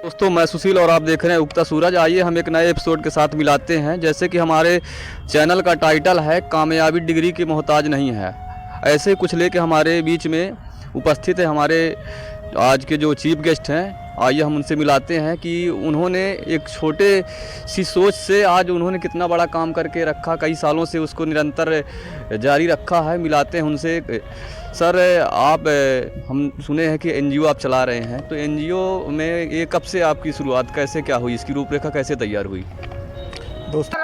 दोस्तों मैं सुशील और आप देख रहे हैं उगता सूरज। आइए हम एक नए एपिसोड के साथ मिलाते हैं। जैसे कि हमारे चैनल का टाइटल है कामयाबी डिग्री की मोहताज नहीं है, ऐसे कुछ लेके हमारे बीच में उपस्थित है हमारे आज के जो चीफ गेस्ट हैं। आइए हम उनसे मिलाते हैं कि उन्होंने एक छोटे सी सोच से आज उन्होंने कितना बड़ा काम करके रखा, कई सालों से उसको निरंतर जारी रखा है। मिलाते हैं उनसे। सर आप हम सुने हैं कि एनजीओ आप चला रहे हैं, तो एनजीओ में ये कब से आपकी शुरुआत, कैसे क्या हुई, इसकी रूपरेखा कैसे तैयार हुई? दोस्तों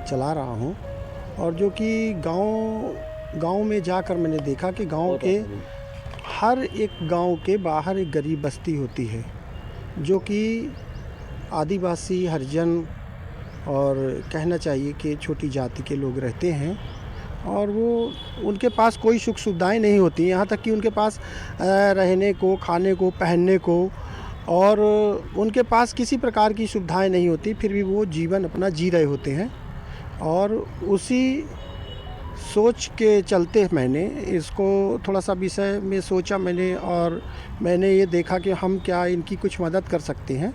चला रहा हूँ और जो कि गांव में जाकर मैंने देखा कि गांव के हर एक गांव के बाहर एक गरीब बस्ती होती है जो कि आदिवासी, हरिजन और कहना चाहिए कि छोटी जाति के लोग रहते हैं और वो उनके पास कोई सुख सुविधाएं नहीं होती, यहाँ तक कि उनके पास रहने को, खाने को, पहनने को और उनके पास किसी प्रकार की सुविधाएं नहीं होती, फिर भी वो जीवन अपना जी रहे होते हैं। और उसी सोच के चलते मैंने इसको थोड़ा सा विषय में सोचा मैंने और मैंने ये देखा कि हम क्या इनकी कुछ मदद कर सकते हैं।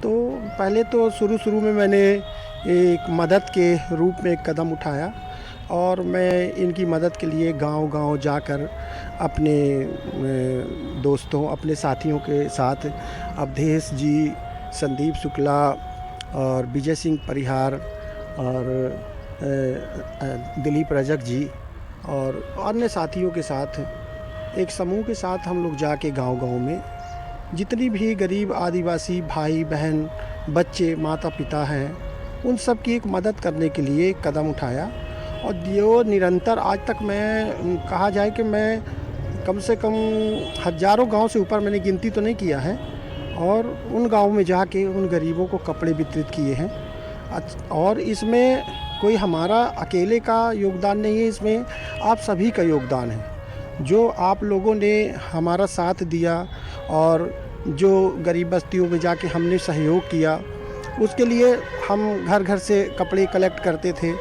तो पहले तो शुरू में मैंने एक मदद के रूप में एक कदम उठाया और मैं इनकी मदद के लिए गांव जाकर अपने दोस्तों, अपने साथियों के साथ अवधेश जी, संदीप शुक्ला और विजय सिंह परिहार और दिलीप रजक जी और अन्य साथियों के साथ एक समूह के साथ हम लोग जाके गांव में जितनी भी गरीब आदिवासी भाई बहन, बच्चे, माता पिता हैं, उन सब की एक मदद करने के लिए एक कदम उठाया। और जो निरंतर आज तक मैं कहा जाए कि मैं कम से कम हज़ारों गांव से ऊपर मैंने गिनती तो नहीं किया है और उन गाँव में जाके उन गरीबों को कपड़े वितरित किए हैं। और इसमें कोई हमारा अकेले का योगदान नहीं है, इसमें आप सभी का योगदान है। जो आप लोगों ने हमारा साथ दिया और जो गरीब बस्तियों में जाके हमने सहयोग किया, उसके लिए हम घर से कपड़े कलेक्ट करते थे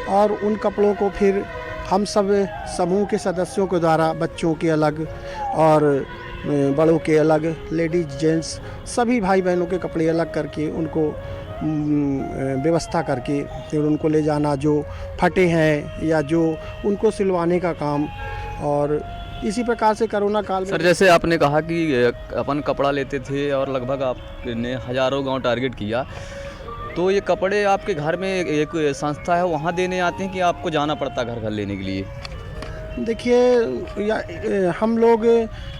और उन कपड़ों को फिर हम सब समूह के सदस्यों के द्वारा बच्चों के अलग और बड़ों के अलग, लेडीज जेंट्स सभी भाई बहनों के कपड़े अलग करके उनको व्यवस्था करके फिर उनको ले जाना, जो फटे हैं या जो उनको सिलवाने का काम। और इसी प्रकार से कोरोना काल में सर जैसे आपने कहा कि अपन कपड़ा लेते थे और लगभग आपने हज़ारों गांव टारगेट किया, तो ये कपड़े आपके घर में एक संस्था है वहाँ देने आते हैं कि आपको जाना पड़ता घर लेने के लिए? देखिए, हम लोग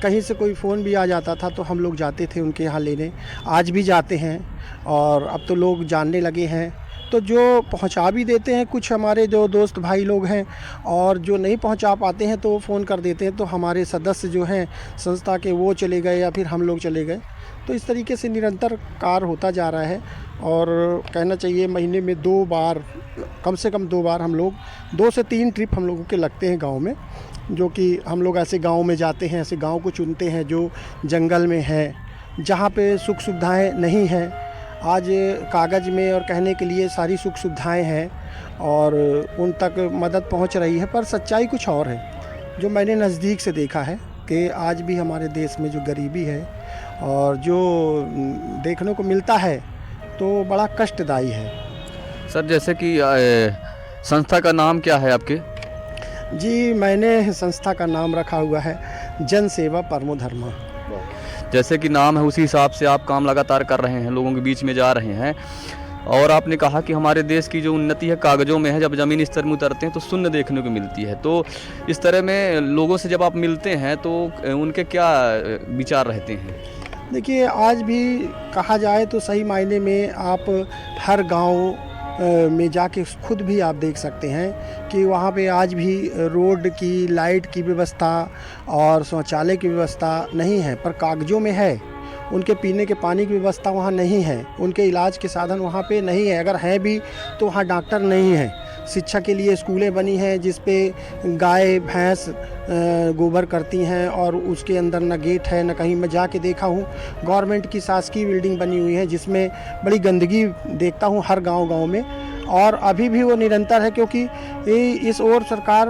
कहीं से कोई फ़ोन भी आ जाता था तो हम लोग जाते थे उनके यहाँ लेने, आज भी जाते हैं और अब तो लोग जानने लगे हैं तो जो पहुंचा भी देते हैं। कुछ हमारे जो दोस्त भाई लोग हैं और जो नहीं पहुंचा पाते हैं तो फ़ोन कर देते हैं, तो हमारे सदस्य जो हैं संस्था के वो चले गए या फिर हम लोग चले गए। तो इस तरीके से निरंतर कार्य होता जा रहा है और कहना चाहिए महीने में 2 बार, कम से कम 2 बार हम लोग 2 से 3 ट्रिप हम लोगों के लगते हैं गांव में, जो कि हम लोग ऐसे गांव में जाते हैं, ऐसे गांव को चुनते हैं जो जंगल में है, जहां पे सुख सुविधाएं नहीं हैं। आज कागज़ में और कहने के लिए सारी सुख सुविधाएं हैं और उन तक मदद पहुंच रही है, पर सच्चाई कुछ और है जो मैंने नज़दीक से देखा है कि आज भी हमारे देश में जो गरीबी है और जो देखने को मिलता है तो बड़ा कष्टदायी है। सर जैसे कि संस्था का नाम क्या है आपके? जी, मैंने संस्था का नाम रखा हुआ है जन सेवा परमो धर्मा। जैसे कि नाम है उसी हिसाब से आप काम लगातार कर रहे हैं, लोगों के बीच में जा रहे हैं। और आपने कहा कि हमारे देश की जो उन्नति है कागज़ों में है, जब ज़मीनी स्तर में उतरते हैं तो शून्य देखने को मिलती है। तो इस तरह में लोगों से जब आप मिलते हैं तो उनके क्या विचार रहते हैं? देखिए, आज भी कहा जाए तो सही मायने में आप हर गांव में जाके खुद भी आप देख सकते हैं कि वहाँ पे आज भी रोड की, लाइट की व्यवस्था और शौचालय की व्यवस्था नहीं है, पर कागज़ों में है। उनके पीने के पानी की व्यवस्था वहाँ नहीं है, उनके इलाज के साधन वहाँ पे नहीं है, अगर है भी तो वहाँ डॉक्टर नहीं है। शिक्षा के लिए स्कूलें बनी हैं जिस पे गाय भैंस गोबर करती हैं और उसके अंदर न गेट है न कहीं। मैं जाके देखा हूँ, गवर्नमेंट की शासकीय बिल्डिंग बनी हुई है जिसमें बड़ी गंदगी देखता हूँ हर गांव में, और अभी भी वो निरंतर है, क्योंकि इस ओर सरकार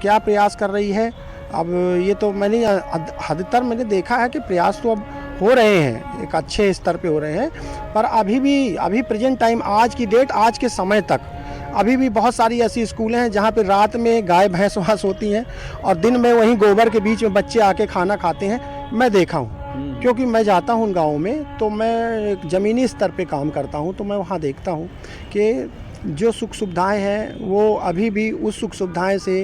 क्या प्रयास कर रही है। अब ये तो मैंने अधिकतर मैंने देखा है कि प्रयास तो अब हो रहे हैं, एक अच्छे स्तर पे हो रहे हैं, पर अभी प्रेजेंट टाइम, आज की डेट, आज के समय तक अभी भी बहुत सारी ऐसी स्कूलें हैं जहाँ पे रात में गाय भैंस वहाँ सोती हैं और दिन में वहीं गोबर के बीच में बच्चे आके खाना खाते हैं। मैं देखा हूँ, क्योंकि मैं जाता हूँ उन गाँव में, तो मैं एक ज़मीनी स्तर पे काम करता हूँ, तो मैं वहाँ देखता हूँ कि जो सुख सुविधाएं हैं वो अभी भी उस सुख सुविधाएं से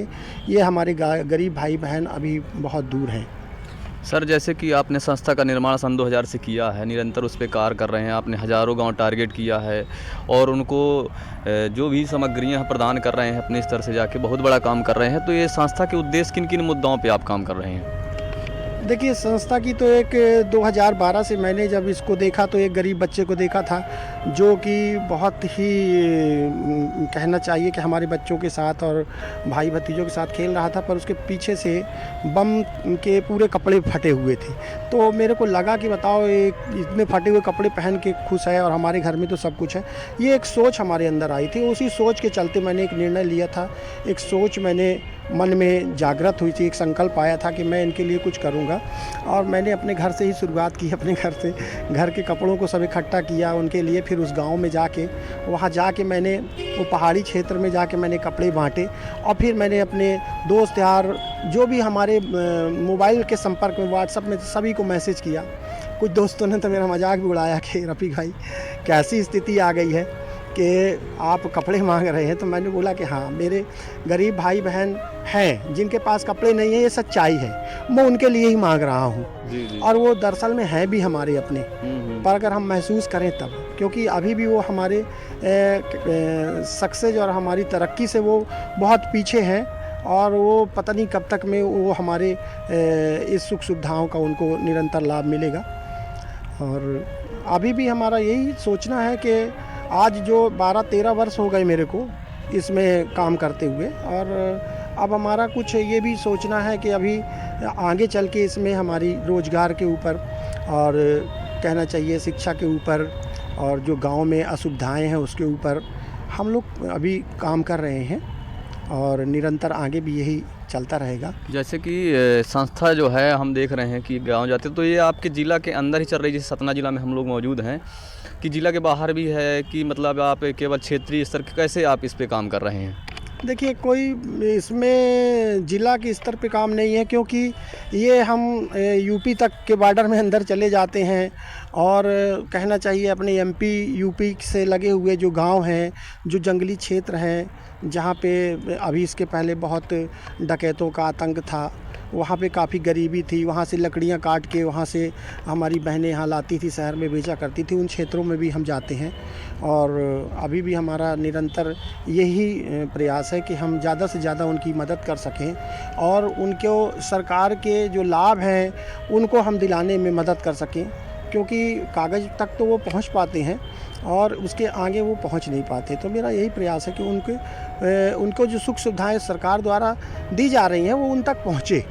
ये हमारे गरीब भाई बहन अभी बहुत दूर हैं। सर, जैसे कि आपने संस्था का निर्माण सन 2000 से किया है, निरंतर उस पे कार्य कर रहे हैं, आपने हज़ारों गांव टारगेट किया है और उनको जो भी सामग्रियां प्रदान कर रहे हैं अपने स्तर से जाके बहुत बड़ा काम कर रहे हैं। तो ये संस्था के उद्देश्य किन किन मुद्दाओं पे आप काम कर रहे हैं? देखिए, संस्था की तो एक 2012 से मैंने जब इसको देखा तो एक गरीब बच्चे को देखा था जो कि बहुत ही कहना चाहिए कि हमारे बच्चों के साथ और भाई भतीजों के साथ खेल रहा था, पर उसके पीछे से बम के पूरे कपड़े फटे हुए थे। तो मेरे को लगा कि बताओ, एक इतने फटे हुए कपड़े पहन के खुश है और हमारे घर में तो सब कुछ है। ये एक सोच हमारे अंदर आई थी, उसी सोच के चलते मैंने एक निर्णय लिया था, एक सोच मैंने मन में जागृत हुई थी, एक संकल्प आया था कि मैं इनके लिए कुछ करूंगा। और मैंने अपने घर से ही शुरुआत की, अपने घर से घर के कपड़ों को सब इकट्ठा किया उनके लिए, फिर उस गांव में जाके वहां जाके मैंने वो पहाड़ी क्षेत्र में जाके मैंने कपड़े बांटे, और फिर मैंने अपने दोस्त यार जो भी हमारे मोबाइल के संपर्क में, व्हाट्सएप में, सभी को मैसेज किया। कुछ दोस्तों ने तो मेरा मजाक भी उड़ाया कि रफ़ीक भाई कैसी स्थिति आ गई है कि आप कपड़े मांग रहे हैं। तो मैंने बोला कि हाँ, मेरे गरीब भाई बहन हैं जिनके पास कपड़े नहीं हैं, ये सच्चाई है, मैं उनके लिए ही मांग रहा हूँ। और वो दरअसल में है भी हमारे अपने, पर अगर हम महसूस करें तब, क्योंकि अभी भी वो हमारे सक्सेस और हमारी तरक्की से वो बहुत पीछे हैं, और वो पता नहीं कब तक में वो हमारे इस सुख सुविधाओं का उनको निरंतर लाभ मिलेगा। और अभी भी हमारा यही सोचना है कि आज जो 12-13 वर्ष हो गए मेरे को इसमें काम करते हुए, और अब हमारा कुछ ये भी सोचना है कि अभी आगे चल के इसमें हमारी रोज़गार के ऊपर, और कहना चाहिए शिक्षा के ऊपर, और जो गांव में असुविधाएं हैं उसके ऊपर हम लोग अभी काम कर रहे हैं, और निरंतर आगे भी यही चलता रहेगा। जैसे कि संस्था जो है, हम देख रहे हैं कि गांव जाते, तो ये आपके ज़िला के अंदर ही चल रही है, जैसे सतना ज़िला में हम लोग मौजूद हैं, कि ज़िला के बाहर भी है, कि मतलब आप केवल क्षेत्रीय स्तर के, कैसे आप इस पे काम कर रहे हैं? देखिए, कोई इसमें ज़िला के स्तर पे काम नहीं है, क्योंकि ये हम यूपी तक के बॉर्डर में अंदर चले जाते हैं, और कहना चाहिए अपने एमपी यूपी से लगे हुए जो गांव हैं, जो जंगली क्षेत्र हैं, जहाँ पे अभी इसके पहले बहुत डकैतों का आतंक था, वहाँ पे काफ़ी गरीबी थी, वहाँ से लकड़ियाँ काट के वहाँ से हमारी बहनें यहाँ लाती थी, शहर में बेचा करती थी, उन क्षेत्रों में भी हम जाते हैं। और अभी भी हमारा निरंतर यही प्रयास है कि हम ज़्यादा से ज़्यादा उनकी मदद कर सकें, और उनको सरकार के जो लाभ हैं उनको हम दिलाने में मदद कर सकें, क्योंकि कागज़ तक तो वो पहुंच पाते हैं और उसके आगे वो पहुंच नहीं पाते। तो मेरा यही प्रयास है कि उनको जो सुख सुविधाएं सरकार द्वारा दी जा रही हैं वो उन तक पहुंचे।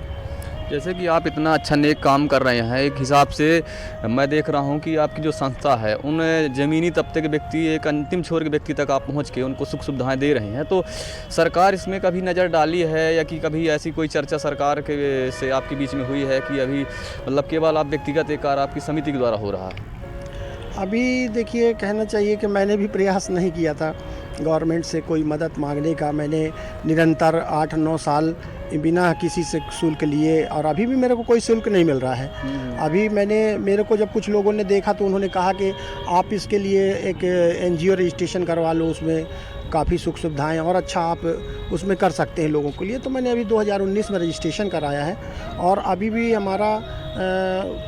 जैसे कि आप इतना अच्छा नेक काम कर रहे हैं, एक हिसाब से मैं देख रहा हूं कि आपकी जो संस्था है उन ज़मीनी तबके के व्यक्ति, एक अंतिम छोर के व्यक्ति तक आप पहुंच के उनको सुख सुविधाएं दे रहे हैं। तो सरकार इसमें कभी नज़र डाली है, या कि कभी ऐसी कोई चर्चा सरकार के से आपके बीच में हुई है कि अभी मतलब केवल आप व्यक्तिगत एक कार्य आपकी समिति के द्वारा हो रहा है? अभी देखिए, कहना चाहिए कि मैंने भी प्रयास नहीं किया था, गवर्नमेंट से कोई मदद मांगने का। मैंने निरंतर 8-9 साल बिना किसी से शुल्क लिए, और अभी भी मेरे को कोई शुल्क नहीं मिल रहा है। अभी मेरे को जब कुछ लोगों ने देखा तो उन्होंने कहा कि आप इसके लिए एक NGO रजिस्ट्रेशन करवा लो, उसमें काफ़ी सुख सुविधाएं और अच्छा आप उसमें कर सकते हैं लोगों के लिए। तो मैंने अभी 2019 में रजिस्ट्रेशन कराया है, और अभी भी हमारा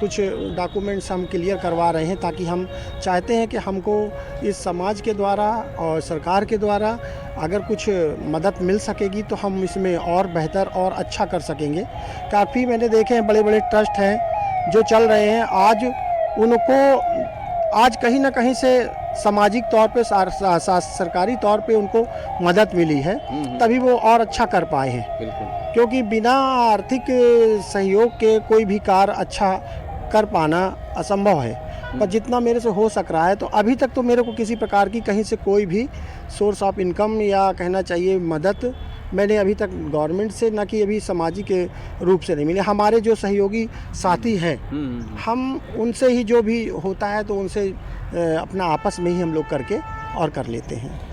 कुछ डॉक्यूमेंट्स हम क्लियर करवा रहे हैं, ताकि हम चाहते हैं कि हमको इस समाज के द्वारा और सरकार के द्वारा अगर कुछ मदद मिल सकेगी तो हम इसमें और बेहतर और अच्छा कर सकेंगे। काफ़ी मैंने देखे हैं बड़े बड़े ट्रस्ट हैं जो चल रहे हैं, आज कहीं ना कहीं से सामाजिक तौर पे सरकारी तौर पे उनको मदद मिली है, तभी वो और अच्छा कर पाए हैं। बिल्कुल। क्योंकि बिना आर्थिक सहयोग के कोई भी कार्य अच्छा कर पाना असंभव है, पर जितना मेरे से हो सक रहा है, तो अभी तक तो मेरे को किसी प्रकार की कहीं से कोई भी सोर्स ऑफ इनकम या कहना चाहिए मदद मैंने अभी तक गवर्नमेंट से ना कि अभी सामाजिक रूप से नहीं मिले। हमारे जो सहयोगी साथी हैं, हम उनसे ही जो भी होता है तो उनसे अपना आपस में ही हम लोग करके और कर लेते हैं।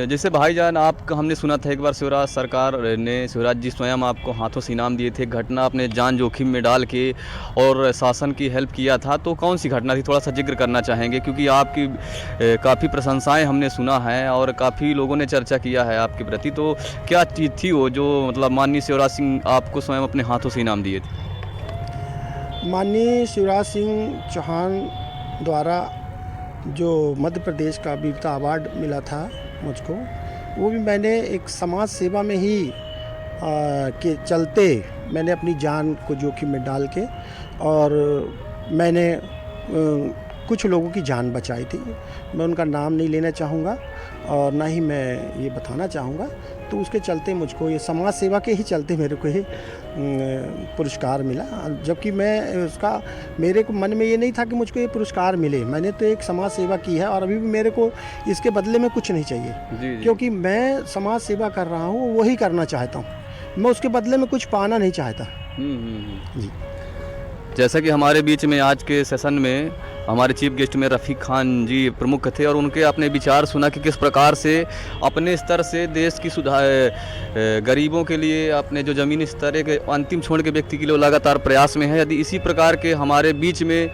जैसे भाईजान, आपका हमने सुना था एक बार शिवराज सरकार ने, शिवराज जी स्वयं आपको हाथों से इनाम दिए थे, घटना अपने जान जोखिम में डाल के और शासन की हेल्प किया था। तो कौन सी घटना थी, थोड़ा सा जिक्र करना चाहेंगे? क्योंकि आपकी काफ़ी प्रशंसाएं हमने सुना है और काफ़ी लोगों ने चर्चा किया है आपके प्रति। तो क्या चीज़ थी वो जो मतलब माननीय शिवराज सिंह आपको स्वयं अपने हाथों से इनाम दिए थे? माननीय शिवराज सिंह चौहान द्वारा जो मध्य प्रदेश का वीरता अवार्ड मिला था मुझको, वो भी मैंने एक समाज सेवा में ही के चलते मैंने अपनी जान को जोखिम में डाल के और मैंने कुछ लोगों की जान बचाई थी। मैं उनका नाम नहीं लेना चाहूँगा और ना ही मैं ये बताना चाहूँगा। तो उसके चलते मुझको ये समाज सेवा के ही चलते मेरे को ये पुरस्कार मिला, जबकि मेरे को मन में ये नहीं था कि मुझको ये पुरस्कार मिले। मैंने तो एक समाज सेवा की है और अभी भी मेरे को इसके बदले में कुछ नहीं चाहिए। जी। क्योंकि मैं समाज सेवा कर रहा हूँ, वही करना चाहता हूँ, मैं उसके बदले में कुछ पाना नहीं चाहता। जी। जैसा कि हमारे बीच में आज के सेशन में हमारे चीफ गेस्ट में रफ़ीक खान जी प्रमुख थे और उनके अपने विचार सुना कि किस प्रकार से अपने स्तर से देश की गरीबों के लिए, अपने जो ज़मीनी स्तर के अंतिम छोर के व्यक्ति के लिए लगातार प्रयास में है। यदि इसी प्रकार के हमारे बीच में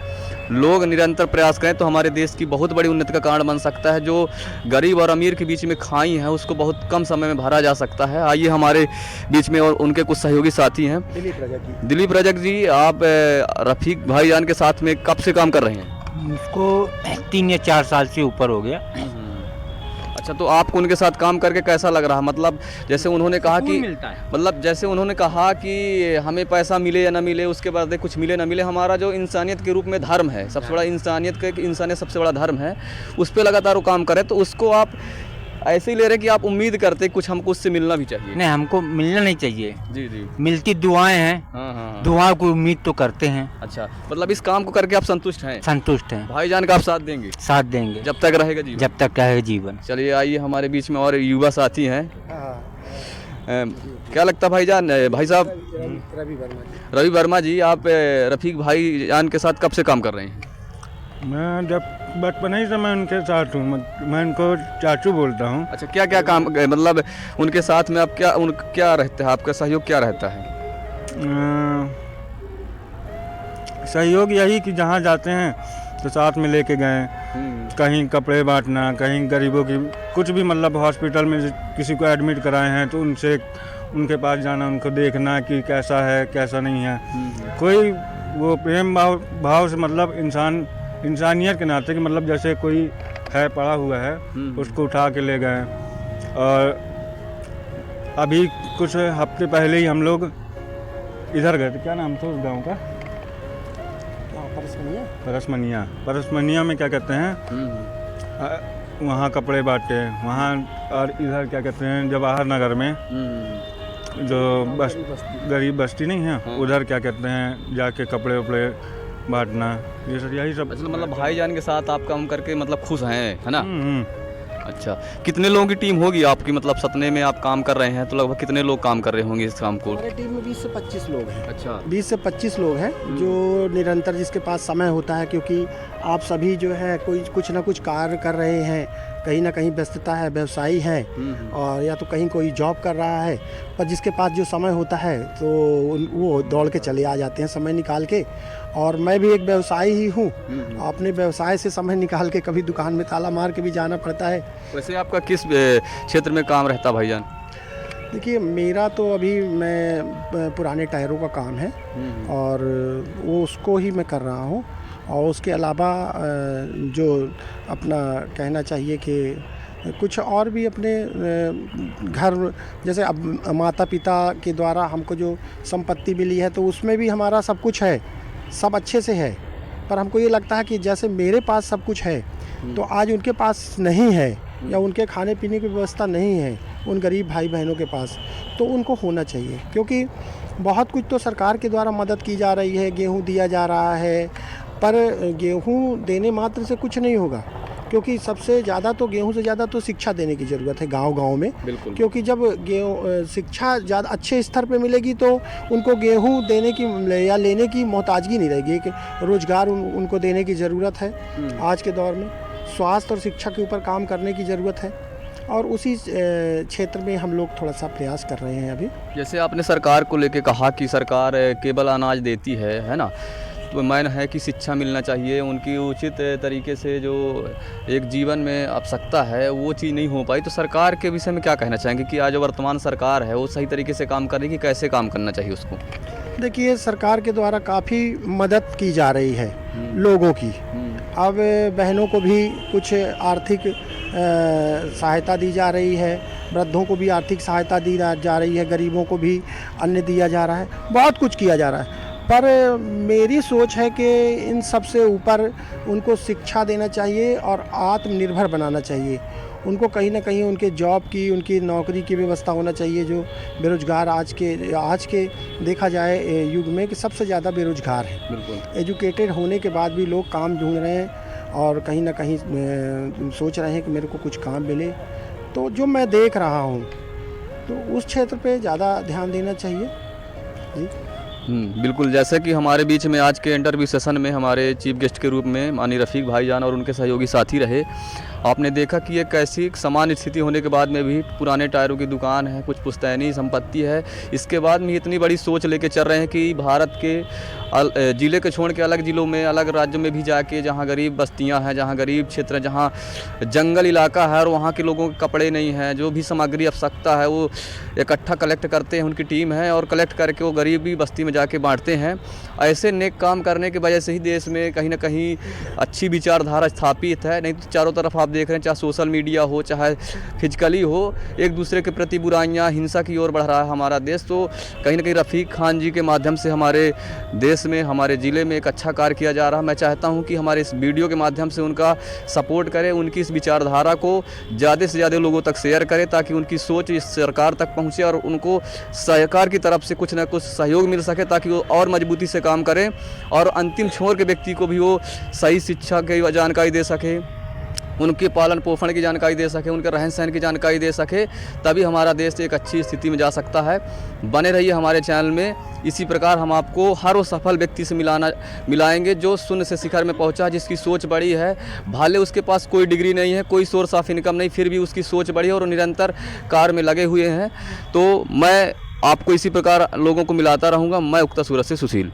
लोग निरंतर प्रयास करें तो हमारे देश की बहुत बड़ी उन्नति का कारण बन सकता है। जो गरीब और अमीर के बीच में खाई है उसको बहुत कम समय में भरा जा सकता है। आइए हमारे बीच में और उनके कुछ सहयोगी साथी हैं। दिलीप रजक जी, आप रफ़ीक भाईजान के साथ में कब से काम कर रहे हैं? मुझको 3 या 4 साल से ऊपर हो गया। अच्छा, तो आपको उनके साथ काम करके कैसा लग रहा है? मतलब जैसे उन्होंने कहा कि मिलता है। मतलब जैसे उन्होंने कहा कि हमें पैसा मिले या ना मिले, उसके बाद कुछ मिले ना मिले, हमारा जो इंसानियत के रूप में धर्म है, सबसे बड़ा इंसानियत सबसे बड़ा धर्म है, उस पर लगातार वो काम करे। तो उसको आप ऐसे ही ले रहे कि आप उम्मीद करते कुछ हमको उससे मिलना भी चाहिए? नहीं, हमको मिलना नहीं चाहिए। जी जी। मिलती दुआएं हैं। हाँ। दुआ को उम्मीद तो करते हैं। अच्छा, मतलब इस काम को करके आप संतुष्ट हैं? संतुष्ट हैं। भाईजान का आप साथ देंगे? साथ देंगे जब तक रहेगा जीवन? जब तक रहेगा जीवन। चलिए, आइए हमारे बीच में और युवा साथी हैं। क्या लगता है भाईजान? भाई साहब रवि वर्मा जी, आप रफ़ीक भाईजान के साथ कब से काम कर रहे हैं? मैं जब बचपन ही से मैं उनके साथ हूँ, मैं उनको चाचू बोलता हूँ। अच्छा, क्या क्या काम मतलब उनके साथ में आप क्या रहता है, आपका सहयोग क्या रहता है? सहयोग यही कि जहाँ जाते हैं तो साथ में लेके गए, कहीं कपड़े बांटना, कहीं गरीबों की कुछ भी, मतलब हॉस्पिटल में किसी को एडमिट कराए हैं तो उनके पास जाना, उनको देखना कि कैसा है कैसा नहीं है। कोई वो प्रेम भाव से, मतलब इंसानियत के नाते कि मतलब जैसे कोई है पड़ा हुआ है उसको उठा के ले गए। और अभी कुछ हफ्ते पहले ही हम लोग इधर गए थे, क्या नाम था उस गांव का? परसमनिया में क्या कहते हैं, वहाँ कपड़े बांटे, वहाँ। और इधर क्या कहते हैं, जवाहर नगर में जो गरीब बस्ती नहीं है, उधर क्या कहते हैं, जाके कपड़े वपड़े बांटना, ये सब यही सब। अच्छा, मतलब भाईजान के साथ आप काम करके मतलब खुश हैं, है ना? अच्छा, कितने लोगों की टीम होगी आपकी? मतलब सतने में आप काम कर रहे हैं तो लगभग कितने लोग काम कर रहे होंगे इस काम को? हमारी टीम में 20 से 25 लोग हैं। अच्छा, 20 से 25 लोग हैं जो निरंतर, जिसके पास समय होता है, क्योंकि आप सभी जो है कोई कुछ ना कुछ कार्य कर रहे हैं, कहीं ना कहीं व्यस्तता है, व्यवसायी हैं और या तो कहीं कोई जॉब कर रहा है, पर जिसके पास जो समय होता है तो वो दौड़ के चले आ जाते हैं समय निकाल के। और मैं भी एक व्यवसायी ही हूँ, अपने व्यवसाय से समय निकाल के कभी दुकान में ताला मार के भी जाना पड़ता है। वैसे आपका किस क्षेत्र में काम रहता भाईजान? देखिए, मेरा तो अभी मैं पुराने टायरों का काम है और वो उसको ही मैं कर रहा हूँ। और उसके अलावा जो अपना कहना चाहिए कि कुछ और भी अपने घर, जैसे अब माता पिता के द्वारा हमको जो संपत्ति मिली है तो उसमें भी हमारा सब कुछ है, सब अच्छे से है। पर हमको ये लगता है कि जैसे मेरे पास सब कुछ है तो आज उनके पास नहीं है या उनके खाने पीने की व्यवस्था नहीं है उन गरीब भाई बहनों के पास, तो उनको होना चाहिए। क्योंकि बहुत कुछ तो सरकार के द्वारा मदद की जा रही है, गेहूँ दिया जा रहा है, पर गेहूँ देने मात्र से कुछ नहीं होगा। क्योंकि सबसे ज़्यादा तो गेहूँ से ज़्यादा तो शिक्षा देने की ज़रूरत है गांव-गांव में। बिल्कुल। क्योंकि जब गेहूँ शिक्षा ज़्यादा अच्छे स्तर पे मिलेगी तो उनको गेहूँ देने की या लेने की मोहताजगी नहीं रहेगी। कि रोज़गार उनको देने की ज़रूरत है। आज के दौर में स्वास्थ्य और शिक्षा के ऊपर काम करने की ज़रूरत है और उसी क्षेत्र में हम लोग थोड़ा सा प्रयास कर रहे हैं अभी। जैसे आपने सरकार को लेके कहा कि सरकार केवल अनाज देती है ना, तो मैन है कि शिक्षा मिलना चाहिए, उनकी उचित तरीके से जो एक जीवन में आवश्यकता है वो चीज़ नहीं हो पाई, तो सरकार के विषय में क्या कहना चाहेंगे कि आज जो वर्तमान सरकार है वो सही तरीके से काम कर रही है कि कैसे काम करना चाहिए उसको? देखिए, सरकार के द्वारा काफ़ी मदद की जा रही है लोगों की। अब बहनों को भी कुछ आर्थिक सहायता दी जा रही है, वृद्धों को भी आर्थिक सहायता दी जा रही है, गरीबों को भी अन्न दिया जा रहा है, बहुत कुछ किया जा रहा है। पर मेरी सोच है कि इन सब से ऊपर उनको शिक्षा देना चाहिए और आत्मनिर्भर बनाना चाहिए। उनको कहीं ना कहीं उनके जॉब की, उनकी नौकरी की व्यवस्था होना चाहिए। जो बेरोज़गार आज के देखा जाए युग में कि सबसे ज़्यादा बेरोज़गार है। बिल्कुल। एजुकेटेड होने के बाद भी लोग काम ढूंढ रहे हैं और कहीं ना कहीं सोच रहे हैं कि मेरे को कुछ काम मिले। तो जो मैं देख रहा हूँ तो उस क्षेत्र पे ज़्यादा ध्यान देना चाहिए जी। बिल्कुल। जैसे कि हमारे बीच में आज के इंटरव्यू सेशन में हमारे चीफ गेस्ट के रूप में माननीय रफ़ीक भाईजान और उनके सहयोगी साथी रहे। आपने देखा कि एक ऐसी सामान्य स्थिति होने के बाद में भी पुराने टायरों की दुकान है, कुछ पुश्तैनी संपत्ति है, इसके बाद में इतनी बड़ी सोच लेके चल रहे हैं कि भारत के ज़िले के छोड़ के अलग ज़िलों में, अलग राज्यों में भी जाके, जहाँ गरीब बस्तियाँ हैं, जहाँ गरीब क्षेत्र हैं, जहाँ जंगल इलाका है और वहाँ के लोगों के कपड़े नहीं हैं, जो भी सामग्री आवश्यकता है वो इकट्ठा कलेक्ट करते हैं, उनकी टीम है, और कलेक्ट करके वो गरीबी बस्ती में जाके बांटते हैं। ऐसे नेक काम करने की वजह से ही देश में कहीं ना कहीं अच्छी विचारधारा स्थापित है। नहीं तो चारों तरफ आप देख रहे हैं, चाहे सोशल मीडिया हो, चाहे फिजिकली हो, एक दूसरे के प्रति बुराइयां, हिंसा की ओर बढ़ रहा है हमारा देश। तो कहीं ना कहीं रफ़ीक खान जी के माध्यम से हमारे देश में, हमारे ज़िले में एक अच्छा कार्य किया जा रहा है। मैं चाहता हूं कि हमारे इस वीडियो के माध्यम से उनका सपोर्ट करें, उनकी इस विचारधारा को ज़्यादा से ज़्यादा लोगों तक शेयर करें, ताकि उनकी सोच इस सरकार तक पहुँचे और उनको सरकार की तरफ से कुछ ना कुछ सहयोग मिल सके, ताकि वो और मजबूती से काम करें और अंतिम छोर के व्यक्ति को भी वो सही शिक्षा की जानकारी दे सके, उनके पालन पोषण की जानकारी दे सके, उनके रहन सहन की जानकारी दे सके। तभी हमारा देश एक अच्छी स्थिति में जा सकता है। बने रहिए हमारे चैनल में। इसी प्रकार हम आपको हर वो सफल व्यक्ति से मिलाएंगे जो शून्य से शिखर में पहुंचा, जिसकी सोच बड़ी है। भले उसके पास कोई डिग्री नहीं है, कोई सोर्स ऑफ इनकम नहीं, फिर भी उसकी सोच बड़ी है और निरंतर कार्य में लगे हुए हैं। तो मैं आपको इसी प्रकार लोगों को मिलाता रहूँगा। मैं उक्ता सूरत से सुशील।